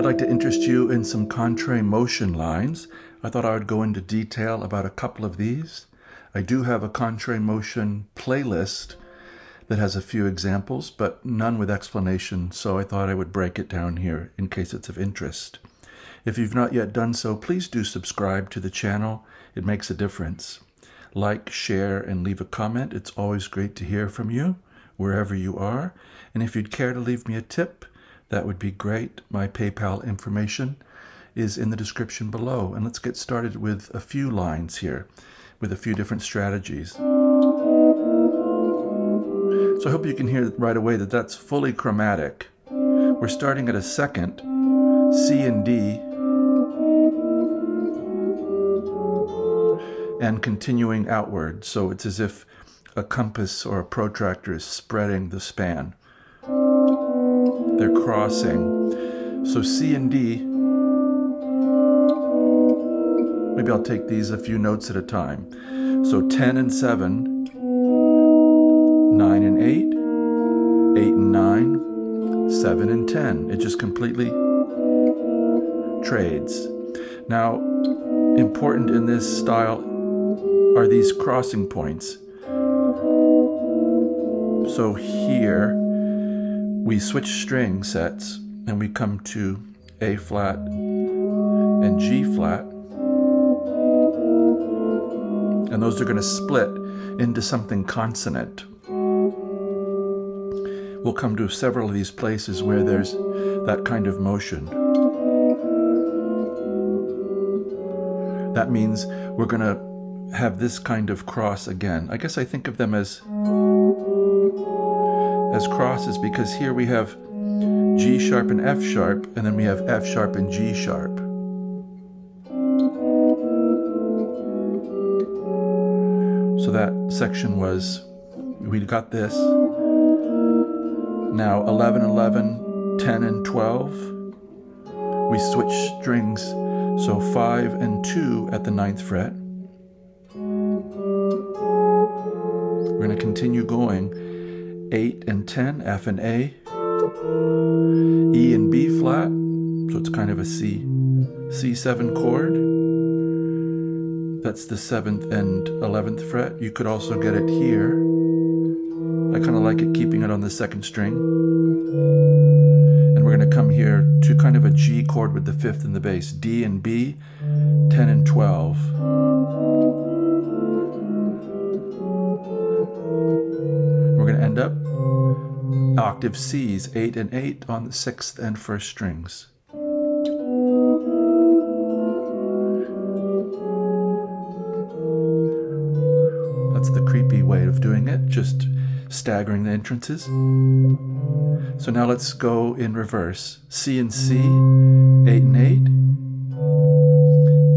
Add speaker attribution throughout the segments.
Speaker 1: I'd like to interest you in some contrary motion lines. I thought I would go into detail about a couple of these. I do have a contrary motion playlist that has a few examples, but none with explanation, so I thought I would break it down here in case it's of interest. If you've not yet done so, please do subscribe to the channel. It makes a difference. Like, share, and leave a comment. It's always great to hear from you, wherever you are. And if you'd care to leave me a tip, that would be great. My PayPal information is in the description below. And let's get started with a few lines here, with a few different strategies. So I hope you can hear right away that that's fully chromatic. We're starting at a second, C and D, and continuing outward. So it's as if a compass or a protractor is spreading the span. They're crossing. So C and D, maybe I'll take these a few notes at a time. So 10 and 7, 9 and 8, 8 and 9, 7 and 10. It just completely trades. Now, important in this style are these crossing points. So here we switch string sets and we come to A flat and G flat, and those are going to split into something consonant. We'll come to several of these places where there's that kind of motion. That means we're going to have this kind of cross again. I guess I think of them as crosses because here we have G sharp and F sharp, and then we have F sharp and G sharp. So that section was, we got this. Now 11, 11, 10 and 12, we switch strings, so 5 and 2 at the 9th fret. We're going to continue going, 8 and 10, F and A, E and B flat, so it's kind of a C7 chord. That's the 7th and 11th fret. You could also get it here. I kind of like it keeping it on the 2nd string. And we're going to come here to kind of a G chord with the 5th in the bass. D and B, 10 and 12. We're going to end up octave C's, 8 and 8 on the 6th and 1st strings. That's the creepy way of doing it, just staggering the entrances. So now let's go in reverse. C and C, 8 and 8.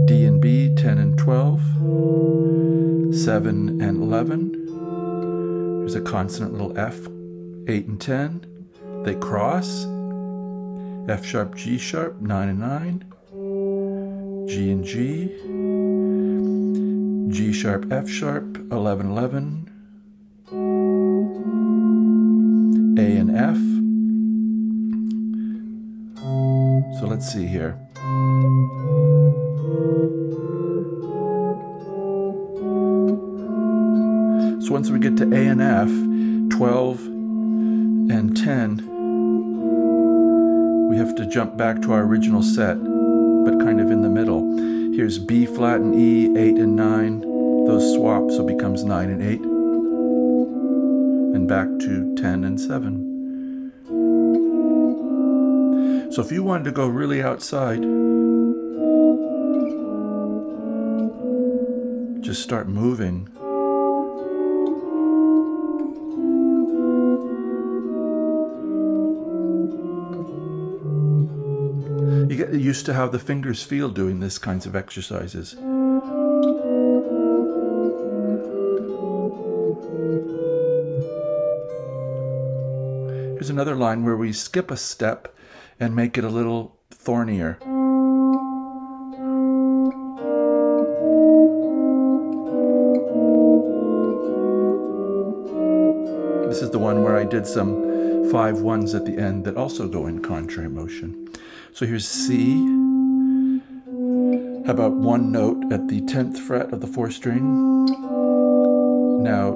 Speaker 1: D and B, 10 and 12. 7 and 11. There's a consonant little F, 8 and 10. They cross. F sharp, G sharp, 9 and 9. G and G. G sharp, F sharp, 11, 11. A and F. So let's see here. So once we get to A and F, 12 and 10, we have to jump back to our original set, but kind of in the middle. Here's B flat and E, 8 and 9. Those swap, so it becomes 9 and 8. And back to 10 and 7. So if you wanted to go really outside, just start moving. You get used to how the fingers feel doing this kinds of exercises. Here's another line where we skip a step and make it a little thornier. This is the one where I did some 5 1s at the end that also go in contrary motion. So here's C. How about one note at the 10th fret of the 4th string? Now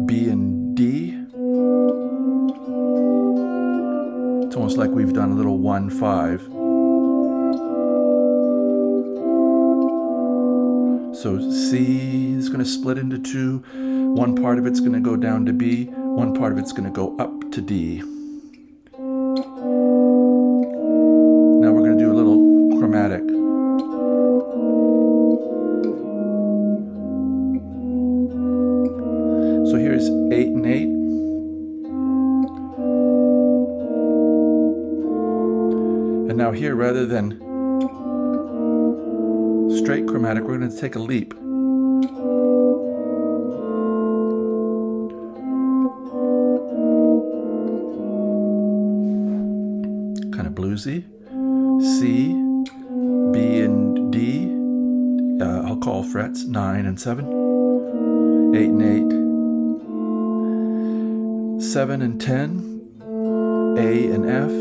Speaker 1: B and D. It's almost like we've done a little 1-5. So C is going to split into two. One part of it's going to go down to B. One part of it's going to go up to D. Now we're going to do a little chromatic. So here's 8 and 8. And now here, rather than straight chromatic, we're going to take a leap. Kind of bluesy. C, B, and D. I'll call frets 9 and 7. 8 and 8. 7 and 10. A and F.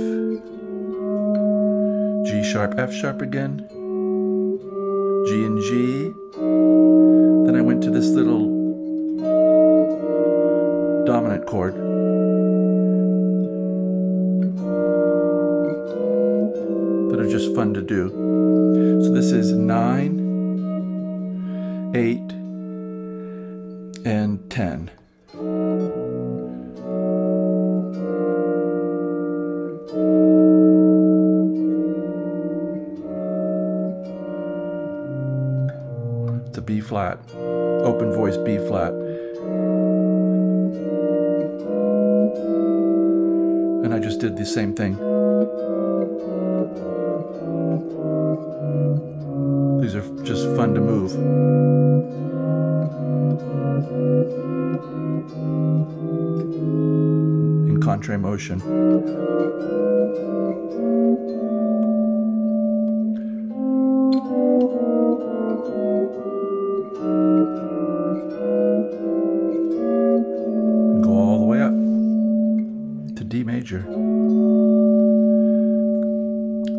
Speaker 1: G sharp, F sharp again. G and G. Then I went to this little dominant chord. That are just fun to do. So this is 9, 8, and 10. It's a B flat, open voice B flat. And I just did the same thing. These are just fun to move. In contrary motion. Go all the way up to D major.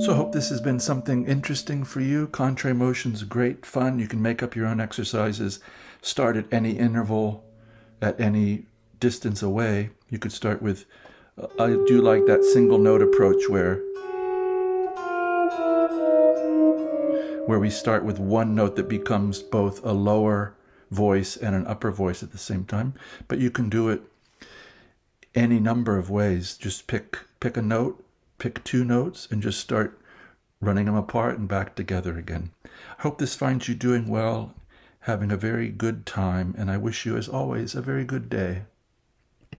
Speaker 1: So I hope this has been something interesting for you. Contrary motion's great fun. You can make up your own exercises. Start at any interval, at any distance away. You could start with, I do like that single note approach where we start with one note that becomes both a lower voice and an upper voice at the same time. But you can do it any number of ways. Just pick a note, pick 2 notes, and just start running them apart and back together again. I hope this finds you doing well, having a very good time, and I wish you, as always, a very good day.